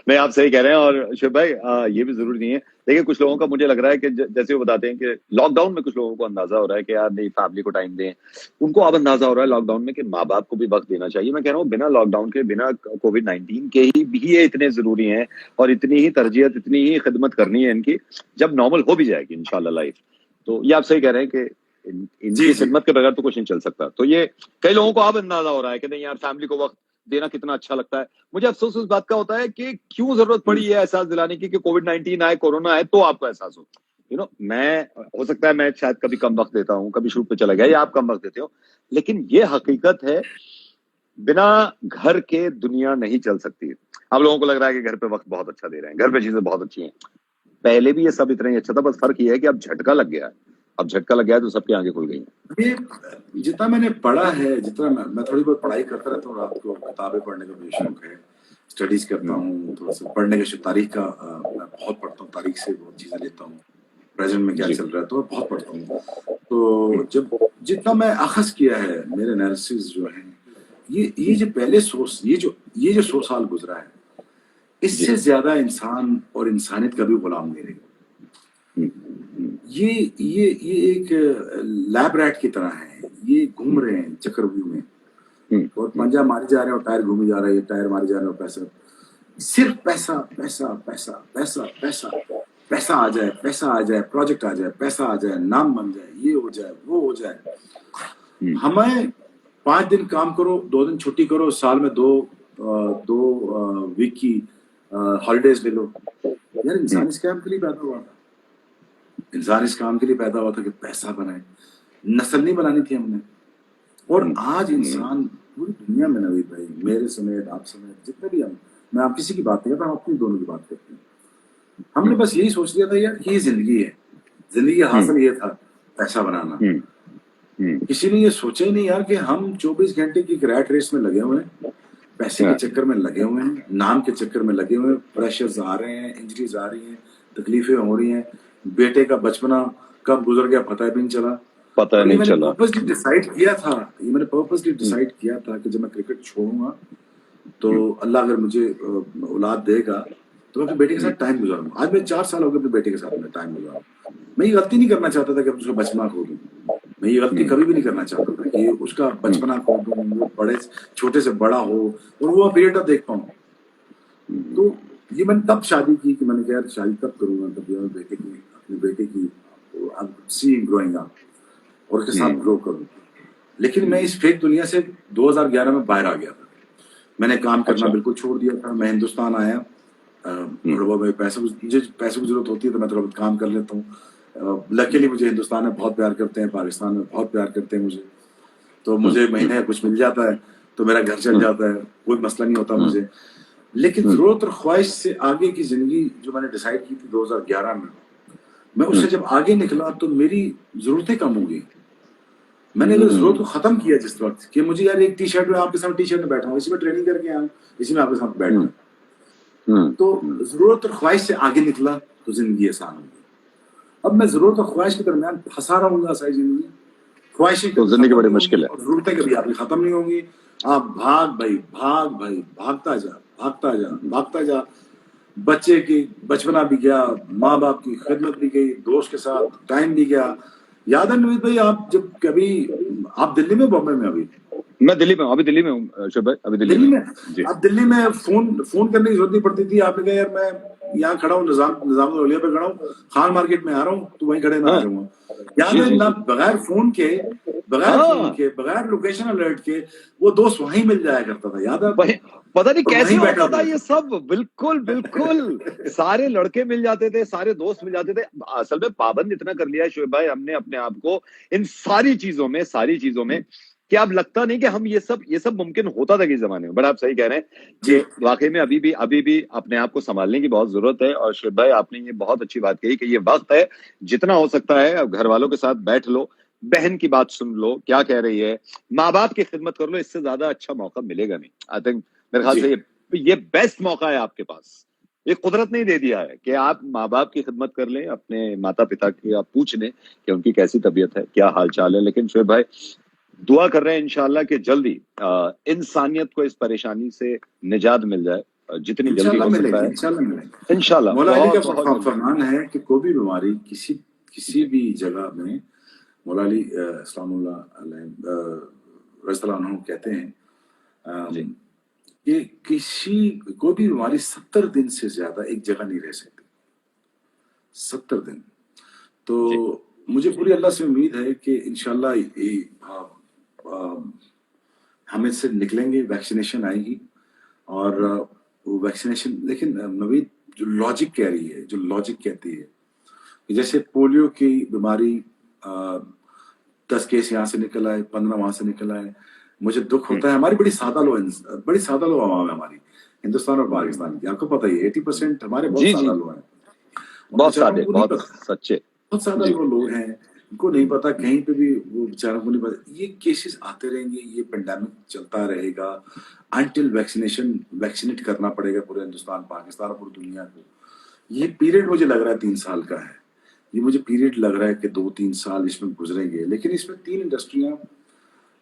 नहीं आप सही कह रहे हैं। और शिव भाई ये भी जरूरी नहीं है, देखिए कुछ लोगों का मुझे लग रहा है कि जैसे वो बताते हैं कि लॉकडाउन में कुछ लोगों को अंदाजा हो रहा है कि यार नहीं फैमिली को टाइम दें, उनको अब अंदाजा हो रहा है लॉकडाउन में कि माँ बाप को भी वक्त देना चाहिए। मैं कह रहा हूँ बिना लॉकडाउन के, बिना COVID-19 के ही भी ये इतने जरूरी हैं, और इतनी ही तरजीहत, इतनी ही खिदमत करनी है इनकी, जब नॉर्मल हो भी जाएगी इंशाल्लाह लाइफ। तो ये आप सही कह रहे हैं कि इनकी खिदमत के बगैर तो कुछ नहीं चल सकता। तो ये कई लोगों को अब अंदाजा हो रहा है कि नहीं यार फैमिली को वक्त देना कितना अच्छा लगता है। मुझे अफसोस इस बात का होता है कि क्यों जरूरत पड़ी है एहसास दिलाने की कि COVID-19 आए, कोरोना आए तो आपको एहसास हो। मैं हो सकता है मैं शायद कभी कम वक्त देता हूँ, कभी शूट पे चला गया, या आप कम वक्त देते हो, लेकिन ये हकीकत है बिना घर के दुनिया नहीं चल सकती। अब लोगों को लग रहा है कि घर पे वक्त बहुत अच्छा दे रहे हैं, घर पे चीजें बहुत अच्छी हैं, पहले भी ये सब इतना ही अच्छा था, बस फर्क ये है कि अब झटका लग गया है। अब झटका लग गया है तो सबकी आंखें खुल गई हैं। ये जितना मैंने पढ़ा है, जितना मैं थोड़ी बहुत पढ़ाई करता रहता हूँ, रात को किताबें पढ़ने का भी शौक है, स्टडीज करता हूँ, थोड़ा सा पढ़ने का तारीख का मैं बहुत पढ़ता हूँ, तारीख से बहुत चीजें लेता हूँ, प्रेजेंट में क्या चल रहा है तो बहुत पढ़ता हूँ। तो जब जितना मैं अखज किया है, मेरे एनालिसिस जो है, ये जो पहले ये जो 100 साल गुजरा है, इससे ज्यादा इंसान और इंसानियत कभी गुलाम नहीं रही। ये एक लैब रैट की तरह है, ये घूम रहे हैं चक्रव्यूह में, और पंजा मारे जा रहे हैं और टायर घूमे जा रहे हैं, टायर मारे जा रहे हैं, और पैसा, सिर्फ पैसा पैसा पैसा पैसा पैसा पैसा आ जाए, पैसा आ जाए, प्रोजेक्ट आ जाए, पैसा आ जाए, नाम बन जाए, ये हो जाए, वो हो जाए। हमें 5 दिन काम करो, 2 दिन छुट्टी करो, साल में दो वीक की हॉलीडेज ले लो। यार इंसान इस काम के लिए पैदा हुआ था, इंसान इस काम के लिए पैदा हुआ था कि पैसा बनाए, नस्ल नहीं बनानी थी हमने। और आज इंसान पूरी दुनिया में, नवीद भाई मेरे समेत, आप समेत, जितने भी हम, मैं आप किसी की बात नहीं करता, हम अपनी दोनों की बात करते हैं। हमने बस यही सोच लिया था यार ये जिंदगी है, जिंदगी हासिल ये था पैसा बनाना। किसी ने ये सोचा ही नहीं यार कि हम 24 घंटे की रैट रेस में लगे हुए हैं, पैसे के चक्कर में लगे हुए हैं, नाम के चक्कर में लगे हुए हैं, प्रेशर्स आ रहे हैं, इंजरीज आ रही हैं, तकलीफें हो रही हैं, बेटे का बचपना कब गुजर गया पता भी नहीं चला, पता नहीं चला। मैंने पर्पसली डिसाइड किया था, ये मैंने पर्पसली डिसाइड किया था कि जब मैं क्रिकेट छोड़ूंगा तो अल्लाह अगर मुझे औलाद देगा تو میں اپنے بیٹے کے ساتھ ٹائم گزاروں. آج میں 4 سال ہو گئے اپنے بیٹے کے ساتھ میں ٹائم گزاروں. میں یہ غلطی نہیں کرنا چاہتا تھا کہ اس کا بچپنا کھو دوں. میں یہ غلطی کبھی بھی نہیں کرنا چاہتا تھا کہ اس کا بچپنا کھو دوں, وہ بڑے چھوٹے سے بڑا ہو اور وہ پیریڈ اب دیکھ پاؤں. تو یہ میں نے تب شادی کی کہ میں نے کہا یار شادی تب کروں گا تب میں بیٹے کی اپنے بیٹے کی سی گروئنگ اپ اور اس کے ساتھ گرو کروں. لیکن میں اس فیک دنیا سے 2011 میں باہر آ گیا تھا. میں نے کام کرنا بالکل چھوڑ دیا تھا. میں ہندوستان آیا, تھوڑا بہت مجھے پیسوں کی ضرورت ہوتی ہے تو میں تھوڑا بہت کام کر لیتا ہوں. لکیلی مجھے ہندوستان میں بہت پیار کرتے ہیں, پاکستان میں بہت پیار کرتے ہیں مجھے, تو مجھے مہینے کچھ مل جاتا ہے تو میرا گھر چل جاتا ہے, کوئی مسئلہ نہیں ہوتا مجھے. لیکن ضرورت اور خواہش سے آگے کی زندگی جو میں نے ڈیسائیڈ کی تھی 2011 میں اس سے جب آگے نکلا تو میری ضرورتیں کم ہو گئی. میں نے ضرورت کو ختم کیا جس وقت کہ مجھے یار ایک ٹی شرٹ میں آپ کے ساتھ ٹی شرٹ میں بیٹھا ہوں, اسی میں ٹریننگ کر کے آیا ہوں, اسی میں آپ کے ساتھ بیٹھا ہوں. تو ضرورت اور خواہش سے آگے نکلا تو زندگی آسان ہوگی. اب میں ضرورت اور خواہش کے درمیان پھنسا رہا ہوں ساری زندگی. خواہشیں تو زندگی بڑی مشکل ہے, اور ضرورتیں کبھی آپ کی ختم نہیں ہوں گی. آپ بھاگتا جا. بچے کی بچپنا بھی گیا, ماں باپ کی خدمت بھی گئی, دوست کے ساتھ ٹائم بھی گیا. یاد ہے نوید بھائی آپ جب کبھی آپ دلی میں بامبے میں میں دلی میں ہوں, ابھی دلی میں ہوں شعیب بھائی, ابھی دلی میں جی. آپ دلی میں فون کرنے کی ضرورت نہیں پڑتی تھی. آپ نے کہا یار میں یہاں کھڑا ہوں, نظام الاولیاء پہ کھڑا ہوں, خان مارکیٹ میں آ رہا ہوں, تو وہیں کھڑے میں آ جاؤں گا. یاد ہے نہ بغیر فون کے بغیر لوکیشن الرٹ کے وہ دوست وہیں مل جایا کرتا تھا. یاد ہے پتا نہیں کیسے ہوتا تھا یہ سب. بالکل بالکل سارے لڑکے مل جاتے تھے, سارے دوست مل جاتے تھے. اصل میں پابند اتنا کر لیا ہے شعیب بھائی ہم نے اپنے آپ کو ان ساری چیزوں میں کہ اب لگتا نہیں کہ ہم یہ سب ممکن ہوتا تھا کس زمانے میں. بٹ آپ صحیح کہہ رہے ہیں کہ واقعی میں ابھی بھی اپنے آپ کو سنبھالنے کی بہت ضرورت ہے. اور شعیب بھائی آپ نے یہ بہت اچھی بات کہی کہ یہ وقت ہے, جتنا ہو سکتا ہے اب گھر والوں کے ساتھ بیٹھ لو, بہن کی بات سن لو کیا کہہ رہی ہے, ماں باپ کی خدمت کر لو. اس سے زیادہ اچھا موقع ملے گا نہیں. آئی تھنک میرے خیال سے یہ بیسٹ موقع ہے آپ کے پاس. یہ قدرت نہیں دے دیا ہے کہ آپ ماں باپ کی خدمت کر لیں, اپنے ماتا پتا کی آپ پوچھ لیں کہ ان کی کیسی طبیعت ہے, کیا حال چال ہے. لیکن شعیب بھائی دعا کر رہے ہیں انشاءاللہ کہ جلدی انسانیت کو اس پریشانی سے نجات مل جائے, جتنی جلدی ہو سکتا ہے انشاءاللہ. مولا علی کا بہت فرمان ہے کہ کوئی بھی بیماری کسی بھی جگہ میں, مولا علی السلام اللہ علیہ رضی اللہ عنہ کہتے ہیں کہ کوئی بھی بیماری 70 دن سے زیادہ ایک جگہ نہیں رہ سکتی. 70 دن. تو مجھے پوری اللہ سے امید ہے کہ انشاءاللہ ہم اس سے نکلیں گے, ویکسینیشن آئے گی. اور وہ ویکسینیشن لیکن نوید جو لاجک کہہ رہی ہے, جو لاجک کہتی ہے کہ جیسے پولیو کی بیماری 10 کیس یہاں سے نکل آئے, 15 وہاں سے نکل آئے. مجھے دکھ ہوتا ہے. ہماری بڑی سادہ لو عوام ہے ہماری ہندوستان اور پاکستان کی. آپ کو پتہ ہی 80% ہمارے بہت سادہ لوگ ہیں, بہت سادے, بہت سچے, بہت سادہ وہ لوگ ہیں. ان کو نہیں پتا, کہیں پہ بھی وہ بیچاروں کو نہیں پتا. یہ کیسز آتے رہیں گے, یہ پینڈیمک چلتا رہے گا انٹل ویکسینیٹ کرنا پڑے گا پورے ہندوستان, پاکستان اور پوری دنیا کو. یہ پیریڈ مجھے لگ رہا ہے 3 سال کا ہے. یہ مجھے پیریڈ لگ رہا ہے کہ 2-3 سال اس میں گزریں گے. لیکن اس میں 3 انڈسٹریاں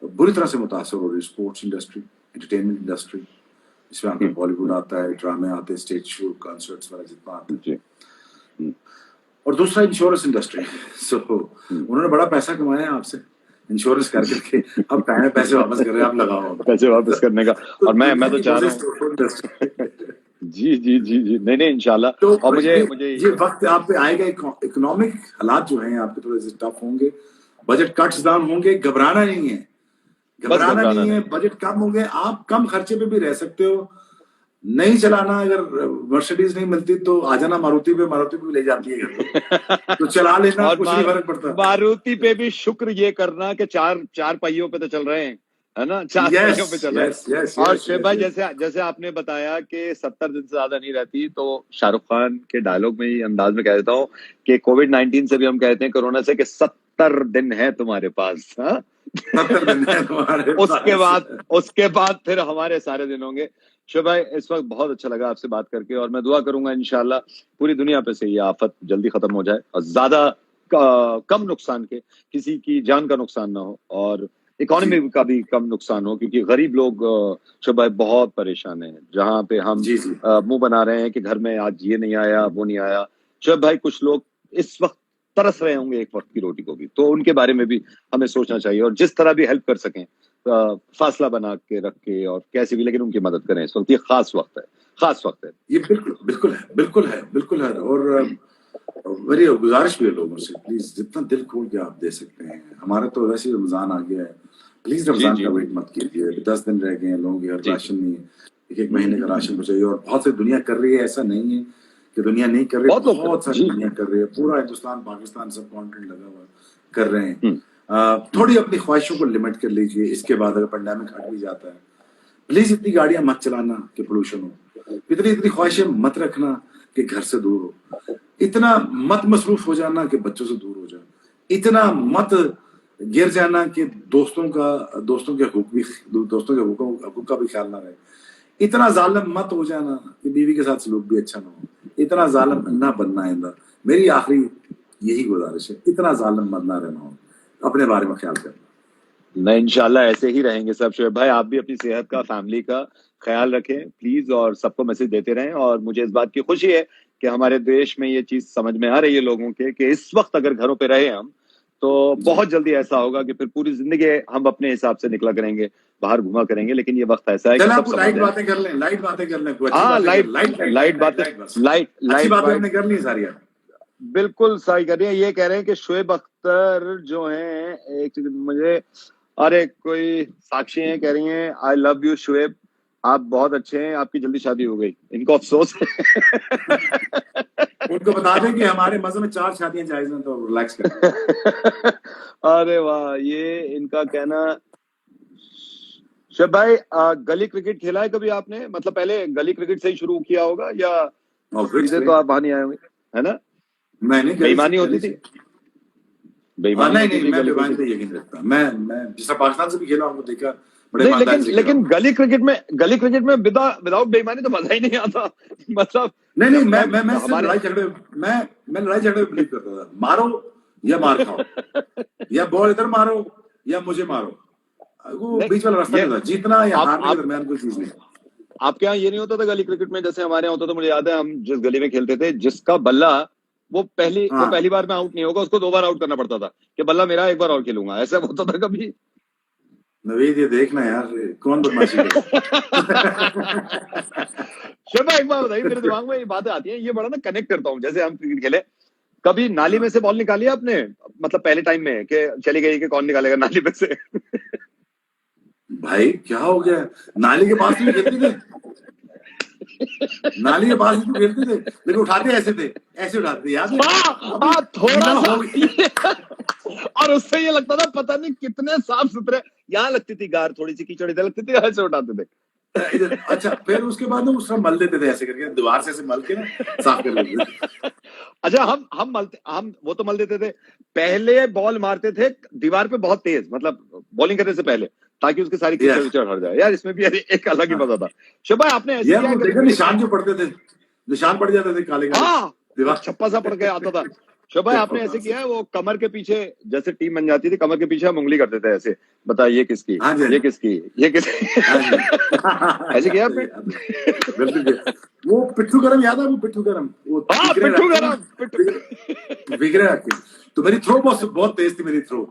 بری طرح سے متاثر ہو رہی ہے. اسپورٹس انڈسٹری, انٹرٹینمنٹ انڈسٹری, اس میں آپ کا بالی ووڈ آتا ہے, ڈرامے آتے ہیں, اسٹیج شو, کنسرٹس وغیرہ جتنا آتا ہے. اور دوسرا انشورنس انڈسٹری. سو انہوں نے بڑا پیسہ کمایا ہے آپ سے انشورنس کر کے, اب ٹائم پیسے واپس کر رہے ہیں, آپ لگاؤ پیسے واپس کرنے کا. اور میں تو چاہ رہا ہوں جی نہیں انشاءاللہ. اور مجھے یہ وقت آپ پہ آئے گا. اکنامک حالات جو ہیں آپ کے تھوڑے سے ٹف ہوں گے, بجٹ کٹس ڈاؤن ہوں گے. گھبرانا نہیں ہے, بجٹ کم ہوں گے. آپ کم خرچے پہ بھی رہ سکتے ہو. نہیں چلانا, اگر مرسیڈیز نہیں ملتی تو آ جانا ماروتی پہ بھی لے جاتی ہے تو چلا لینا, کچھ نہیں فرق پڑتا. ماروتی پہ بھی شکر یہ کرنا کہ چار پہیوں پہ تو چل رہے ہیں, ہے نا, 4 پہیوں پہ چل رہے ہیں. اور شعیب بھائی جیسے آپ نے بتایا کہ 70 دن سے زیادہ نہیں رہتی, تو شاہ رخ خان کے ڈائلگ میں ہی انداز میں کہہ دیتا ہوں کہ کووڈ-19 سے بھی ہم کہتے ہیں کورونا سے کہ 70 دن ہے تمہارے پاس. 70 دن ہے تمہارے پاس. اس کے بعد پھر ہمارے سارے دن ہوں گے. شعیب بھائی اس وقت بہت اچھا لگا آپ سے بات کر کے, اور میں دعا کروں گا انشاءاللہ پوری دنیا پہ سے یہ آفت جلدی ختم ہو جائے, اور زیادہ کم نقصان کے, کسی کی جان کا نقصان نہ ہو, اور इकोनॉमी का भी कम नुकसान हो, क्योंकि गरीब लोग शोएब भाई बहुत परेशान हैं, जहाँ पे हम जी जी मुंह बना रहे हैं कि घर में आज ये नहीं आया वो नहीं आया। शोएब भाई कुछ लोग इस वक्त तरस रहे होंगे एक वक्त की रोटी को भी, तो उनके बारे में भी हमें सोचना चाहिए और जिस तरह भी हेल्प कर सकें फासला बना के रख के और कैसे भी, लेकिन उनकी मदद करें। इस वक्त ये खास वक्त है, खास वक्त है। ये बिल्कुल बिल्कुल है, बिल्कुल है, बिल्कुल है। और मेरी गुजारिश भी है लोगों से, प्लीज जितना दिल खोल के आप दे सकते हैं। हमारा तो वैसे ही रमजान आ गया है, प्लीज जी रमजान जी का वेट मत कीजिए। 10 दिन रह गए हैं, लोगों के घर जी राशन नहीं है, एक महीने का राशन चाहिए। और बहुत सी दुनिया कर रही है, ऐसा नहीं है कि दुनिया नहीं कर रही, बहुत लोग बहुत सारी जी दुनिया कर रही है। पूरा हिंदुस्तान पाकिस्तान सब कॉन्टिनेंट लगा हुआ कर रहे हैं। हम्म थोड़ी अपनी ख्वाहिशों को लिमिट कर लीजिए। इसके बाद अगर पेंडेमिक हट भी जाता है, प्लीज इतनी गाड़ियां मत चलाना कि पोल्यूशन हो। इतनी इतनी ख्वाहिशें मत रखना कि घर से दूर हो। इतना मत मसरूफ हो जाना कि बच्चों से दूर हो जाए। इतना मत गिर जाना कि दोस्तों के हकूक का भी ख्याल ना रहे। इतना जालिम मत हो जाना कि बीवी के साथ सलूक भी अच्छा ना हो। इतना जालिम ना बनना आइंदा। मेरी आखिरी यही गुजारिश है, इतना जालिम मत ना रहना हो। अपने बारे में ख्याल करना। नहीं, इंशाल्लाह ऐसे ही रहेंगे सब। शोएब भाई आप भी अपनी सेहत का, फैमिली का ख्याल रखें प्लीज, और सबको मैसेज देते रहें। और मुझे इस बात की खुशी है कि हमारे देश में ये चीज समझ में आ रही है लोगों के कि इस वक्त अगर घरों पे रहे हम तो जी बहुत जल्दी ऐसा होगा कि फिर पूरी जिंदगी हम अपने हिसाब से निकला करेंगे, बाहर घुमा करेंगे, लेकिन ये वक्त ऐसा है कि चल सब आप समझ लाइट जाए। बातें कर लें, लाइट बातें कर लें, कोई अच्छी हाँ, बातें कर, light light light light light light बातें, लाइट बस। लाइट अच्छी लाइट बातें वाइट हमने कर ली सारी यार। बिल्कुल सही कर रही है। ये कह रहे हैं कि शोएब अख्तर जो हैं, एक चीज मुझे, अरे कोई साक्षी हैं कह रही हैं आई लव यू शोएब, आप बहुत अच्छे हैं, आपकी जल्दी शादी हो गई, इनको अफसोस है। उनको बता दें कि हमारे मज़हब में 4 शादियां जायज हैं, तो रिलैक्स करें। अरे वाह, ये इनका कहना। शोएब भाई गली क्रिकेट खेला है कभी आपने? मतलब पहले गली क्रिकेट से ही शुरू किया होगा या सीधे ऑब्वियसली तो आप वहां नहीं आए होंगे, है ना? मैंने बेईमानी होती गली थी, से बेईमानी नहीं होती नहीं, थी मैं गली बेईमान क्रिकेट। पे यकीन रखता। मैं जिस तरह पाकिस्तान से भी खेला हूं, देखा बड़े नहीं, ईमानदारी लेकिन से खेला लेकिन हूं। गली क्रिकेट में विदाउट बेईमानी तो मजा ही नहीं आता। मतलब नहीं नहीं, जब मैं सिर्फ हमारे मैं लड़ाई झगड़े में बिलीव करता था। मारो या मार खाओ, या बॉल इधर मारो या मुझे मारो, वो नहीं, बीच वाला रास्ता ये नहीं था। जीतना या हारने के आप दरमियान कोई चीज नहीं। आपके यहाँ ये नहीं होता था गली क्रिकेट में? जैसे हमारे यहाँ होता था, मुझे याद है हम जिस गली में खेलते थे, जिसका बल्ला वो हाँ पहली बार में आउट नहीं होगा, उसको 2 बार आउट करना पड़ता था कि बल्ला मेरा, एक बार और खेलूंगा। ऐसा होता था कभी? नवीद, ये देखना यार कौन बदमाशी करे। शोभा एक बात बताइए, मेरे दिमाग में ये बातें आती हैं, ये बड़ा ना कनेक्ट करता हूँ। जैसे हम क्रिकेट खेले, कभी नाली में से बॉल निकाली है आपने? मतलब पहले टाइम में कि चली गई कि कौन निकालेगा नाली में से? भाई क्या हो गया, नाली के पास भी खेलते थे। नाली के पास भी तो खेलते थे, लेकिन उठाते ऐसे उठाते थे, याद है? अभी थोड़ा गीला सा। हो गया। और उससे ये लगता था पता नहीं कितने साफ सुथरे, यहाँ लगती थी गार, थोड़ी सी कीचड़ इधर लगती थी, ऐसे उठाते थे। अच्छा, फिर उसके बाद ना उसका मल देते थे ऐसे करके, दीवार से ऐसे मल के ना साफ कर लेते थे। अच्छा, हम वो तो मल देते थे। पहले बॉल मारते थे दीवार पे बहुत तेज, मतलब बॉलिंग करने से पहले, ताकि उसकी सारी कीचड़ यार विचड़ हट जाए। यार इसमें भी एक अलग ही मजा था। शोभा आपने ऐसे यार किया है वो कभी देखा, मेरे? निशान जो पड़ते थे, निशान पड़ जाते थे काले काले हाँ, दीवार। छप्पा सा पड़ के आता था। शोभा आपने ऐसे किया है, वो कमर के पीछे, जैसे टीम बन जाती थी, कमर के पीछे हम उंगली करते थे ऐसे, बता ये किसकी, हाँ जी ये किसकी, ये किसकी? हाँ जी। ऐसे किया याद आपने? है, याद है। बिल्कुल किया। वो पिट्ठू गरम याद है? वो पिट्ठू गरम, वो हाँ, बिगड़े पिट्ठू रख के ना, गरम, पिट्ठू। बिगड़े रख के। तो मेरी थ्रो बहुत तेज थी, मेरी थ्रो।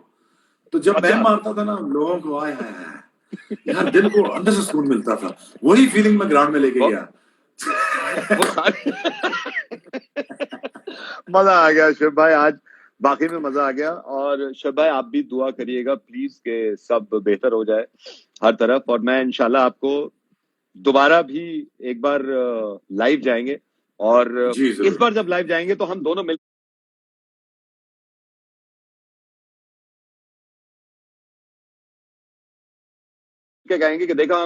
तो जब मैं अच्छा। मारता था ना, लोगों को आए हाय यार, दिल को अंदर से सुकून मिलता था। वही फीलिंग मैं ग्राउंड में लेके गया। वो सारे मजा आ गया शोएब भाई, आज बाकी में मजा आ गया। और शोएब भाई आप भी दुआ करिएगा प्लीज के सब बेहतर हो जाए हर तरफ। और मैं इंशाल्लाह आपको दोबारा भी एक बार लाइव जाएंगे, और जी इस जरूर। बार जब लाइव जाएंगे तो हम दोनों मिल के कहेंगे कि देखा,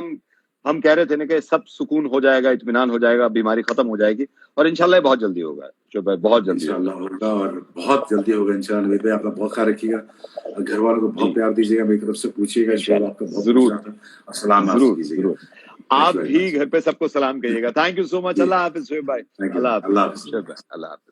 हम कह रहे थे ना कि सब सुकून हो जाएगा, इत्मीनान हो जाएगा, बीमारी खत्म हो जाएगी। और इंशाल्लाह बहुत जल्दी होगा शोएब भाई, बहुत जल्दी होगा। इंशाल्लाह होगा, और बहुत जल्दी होगा इंशाल्लाह। नवीद भाई अपना बहुत ख्याल रखिएगा, और घर वालों को बहुत जी, प्यार दीजिएगा, मेरी तरफ से पूछिएगा। शोएब इंशाल्लाह, आपका बहुत खुश जरूर रहा, और सलाम अर्ज जरूर कीजिएगा। जरूर। थैंक आप यू वेरी भी मच। घर पे सबको सलाम कहिएगा। Thank you so much. जी अल्लाह हाफिज शोएब भाई। थैंक यू, अल्लाह हाफिज अल्लाह हाफिज। शोएब भाई, अल्लाह हाफिज।